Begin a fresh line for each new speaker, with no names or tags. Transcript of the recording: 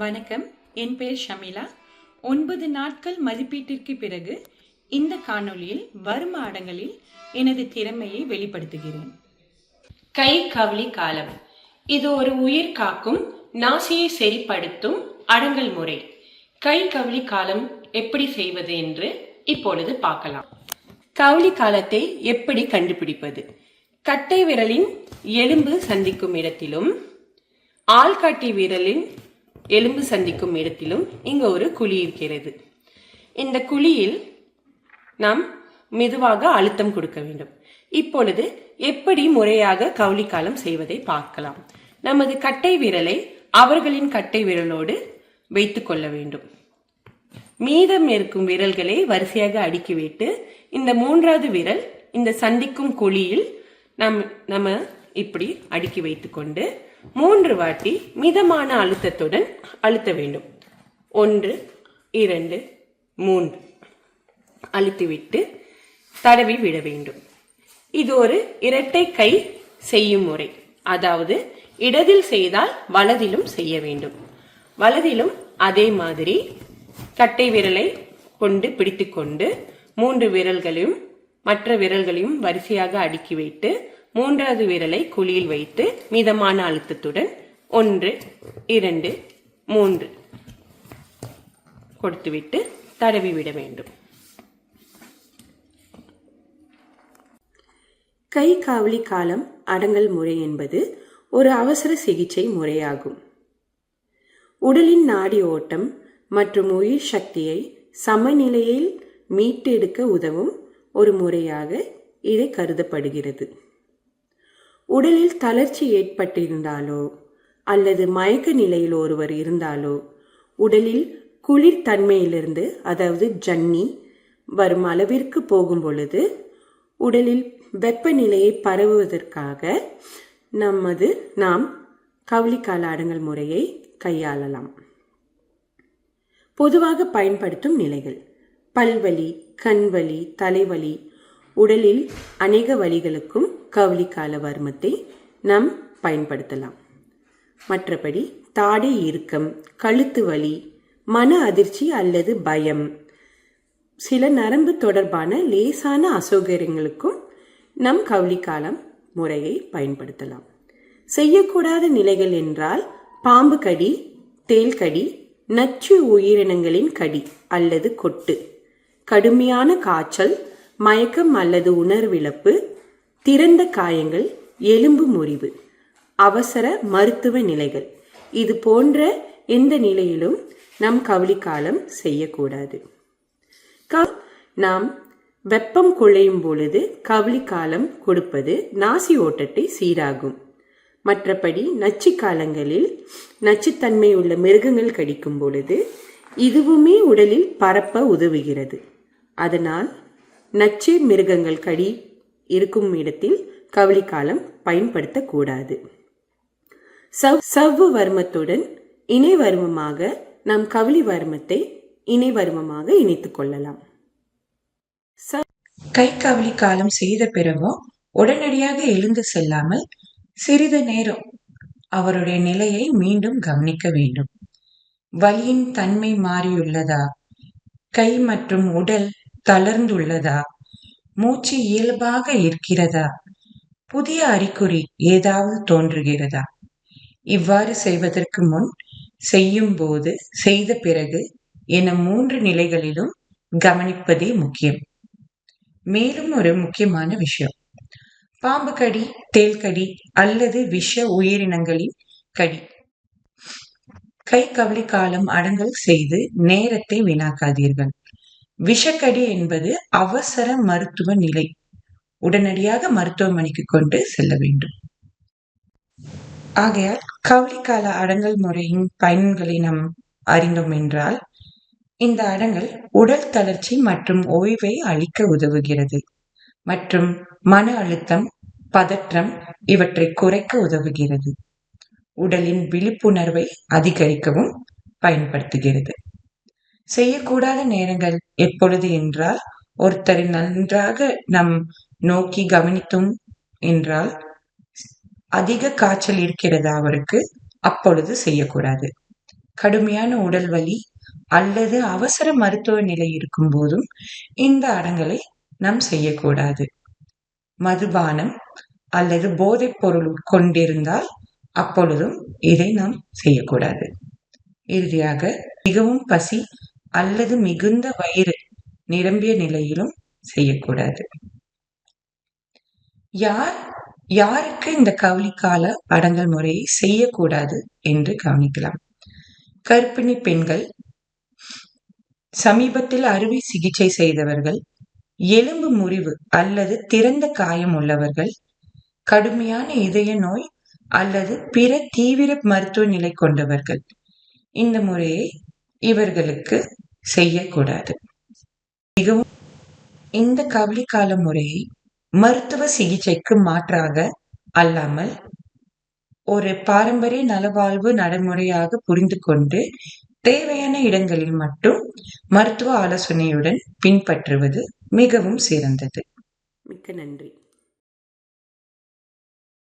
வணக்கம், என் பெயர் ஷமிலா. 9 நாட்கள் மதிப்பீட்டிற்கு பிறகு இந்த காணொளியில் வரும் ஆடங்களில் எனது திறமையை வெளிப்படுத்துகிறேன். கை கவளி காலம். இது ஒரு உயிர் காக்கும், நாசியை சரிப்படுத்தும் அடங்கல் முறை. கை கவளி காலம் எப்படி செய்வது என்று இப்பொழுது பார்க்கலாம். கவளி காலத்தை எப்படி கண்டுபிடிப்பது? கட்டை விரலின் எலும்பு சந்திக்கும் இடத்திலும் ஆள்காட்டி விரலின் எலும்பு சந்திக்கும் இடத்திலும் இங்கு ஒரு குழி இருக்கிறது. இந்த குழியில் நாம் மெதுவாக அழுத்தம் கொடுக்க வேண்டும். இப்பொழுது எப்படி முறையாக கவளி காலம் செய்வதை பார்க்கலாம். நமது கட்டை விரலை அவர்களின் கட்டை விரலோடு வைத்துக் கொள்ள வேண்டும். மீதம் இருக்கும் விரல்களை வரிசையாக அடுக்கி வைத்து இந்த 3வது விரல் இந்த சந்திக்கும் குழியில் நம்ம இப்படி அடுக்கி வைத்துக்கொண்டு 3 வாட்டி மிதமான அழுத்தத்துடன் அழுத்த வேண்டும். 1 2 3 அழுத்திவிட்டு தடவி விட வேண்டும். இது ஒரு இரட்டை கை செய்யும் முறை. அதாவது இடதில் செய்தால் வலதிலும் செய்ய வேண்டும். வலதிலும் அதே மாதிரி கட்டை விரலை கொண்டு பிடித்துக்கொண்டு 3 விரல்களையும் மற்ற விரல்களையும் வரிசையாக அடுக்கி வைத்து 3வது விரலை குழியில் வைத்து மிதமான அழுத்தத்துடன் 1 2 3 கொடுத்துவிட்டு தடவி விட வேண்டும். கை காவலி காலம் அடங்கல் முறை என்பது ஒரு அவசர சிகிச்சை முறையாகும். உடலின் நாடி ஓட்டம் மற்றும் உயிர் சக்தியை சமநிலையில் மீட்டெடுக்க உதவும் ஒரு முறையாக இது கருதப்படுகிறது. உடலில் தளர்ச்சி ஏற்பட்டிருந்தாலோ அல்லது மயக்க நிலையில் ஒருவர் இருந்தாலோ உடலில் குளிர் தன்மையிலிருந்து அதாவது ஜன்னி வரும் அளவிற்கு போகும் பொழுது உடலில் வெப்பநிலையை பரவுவதற்காக நாம் கவளிக்கால அடங்கல் முறையை கையாளலாம். பொதுவாக பயன்படுத்தும் நிலைகள்: பல்வலி, கண்வலி, தலைவலி. உடலில் அநேக வலிகளுக்கும் கவளிக்கால வர்மத்தை நாம் பயன்படுத்தலாம். மற்றபடி தாடை இறுக்கம், கழுத்து வலி, மன அதிர்ச்சி அல்லது பயம், சில நரம்பு தொடர்பான லேசான அசௌகரியங்களுக்கும் நம் கவளிக்காலம் முறையை பயன்படுத்தலாம். செய்யக்கூடாத நிலைகள் என்றால் பாம்பு கடி, தேள் கடி, நச்சு உயிரினங்களின் கடி அல்லது கொட்டு, கடுமையான காய்ச்சல், மயக்கம் அல்லது உணர்விழப்பு, திறந்த காயங்கள், எலும்பு முறிவு, அவசர மருத்துவ நிலைகள். இது போன்ற எந்த நிலையிலும் நம் கவளிக்காலம் செய்யக்கூடாது. நாம் வெப்பம் குழையும் பொழுது கவளிக்காலம் கொடுப்பது நாசி ஓட்டத்தை சீராகும். மற்றபடி நச்சு காலங்களில் நச்சுத்தன்மை உள்ள மிருகங்கள் கடிக்கும் பொழுது இதுவுமே உடலில் பரப்ப உதவுகிறது. அதனால் நச்சு மிருகங்கள் கடி இருக்கும் இடத்தில் கவளிக்காலம் பயன்படுத்தக்கூடாது. சவ்வு வர்மத்துடன் இணை வர்மமாக நாம் கவளி வர்மத்தை இணை வர்மமாக இணைத்துக் கொள்ளலாம். கை கவளி காலம் செய்த பிறகும் உடனடியாக எழுந்து செல்லாமல் சிறிது நேரம் அவருடைய நிலையை மீண்டும் கவனிக்க வேண்டும். வலியின் தன்மை மாறியுள்ளதா, கை மற்றும் உடல் தளர்ந்துள்ளதா, மூச்சு இயல்பாக இருக்கிறதா, புதிய அறிகுறி ஏதாவது தோன்றுகிறதா? இவ்வாறு செய்வதற்கு முன், செய்யும் போது, செய்த பிறகு என 3 நிலைகளிலும் கவனிப்பதே முக்கியம். மேலும் ஒரு முக்கியமான விஷயம்: பாம்பு கடி, தேள் கடி அல்லது விஷ உயிரினங்களின் கடி. கை கவளி காலம் அடங்கல் செய்து நேரத்தை வீணாக்காதீர்கள். விஷக்கடி என்பது அவசர மருத்துவ நிலை. உடனடியாக மருத்துவமனைக்கு கொண்டு செல்ல வேண்டும். ஆகையால் கவளிக்கால அடங்கல் முறையின் பயன்களை நாம் அறிந்தோம் என்றால், இந்த அடங்கல் உடல் தளர்ச்சி மற்றும் ஓய்வை அளிக்க உதவுகிறது மற்றும் மன அழுத்தம், பதற்றம் இவற்றை குறைக்க உதவுகிறது. உடலின் விழிப்புணர்வை அதிகரிக்கவும் பயன்படுத்துகிறது. செய்யக்கூடாத நேரங்கள் எப்பொழுது என்றால், ஒருத்தரை நன்றாக நம் நோக்கி கவனித்தோம் என்றால், அதிக காய்ச்சல் இருக்கிறதா அவருக்கு, அப்பொழுது செய்யக்கூடாது. கடுமையான உடல் வலி அல்லது அவசர மருத்துவ நிலை இருக்கும் போதும் இந்த அடங்கலை நாம் செய்யக்கூடாது. மதுபானம் அல்லது போதைப் பொருள் உட்கொண்டிருந்தால் அப்பொழுதும் இதை நாம் செய்யக்கூடாது. இறுதியாக, மிகவும் பசி அல்லது மிகுந்த வயிறு நிரம்பிய நிலையிலும் செய்யக்கூடாது. யாருக்கு இந்த கவுளிக்கால அடங்கல் முறையை செய்யக்கூடாது என்று கவனிக்கலாம். கர்ப்பிணி பெண்கள், சமீபத்தில் அறுவை சிகிச்சை செய்தவர்கள், எலும்பு முறிவு அல்லது திறந்த காயம் உள்ளவர்கள், கடுமையான இதய நோய் அல்லது பிற தீவிர மருத்துவ நிலை கொண்டவர்கள் இந்த முறையை இவர்களுக்கு செய்யக்கூடாது. மிகவும் இந்த கவுளிக்கால முறையை மருத்துவ சிகிச்சைக்கு மாற்றாக அல்லாமல் ஒரு பாரம்பரிய நலவாழ்வு நடைமுறையாக புரிந்து கொண்டு தேவையான இடங்களில் மட்டும் மருத்துவ ஆலோசனையுடன் பின்பற்றுவது மிகவும் சிறந்தது. மிக்க நன்றி.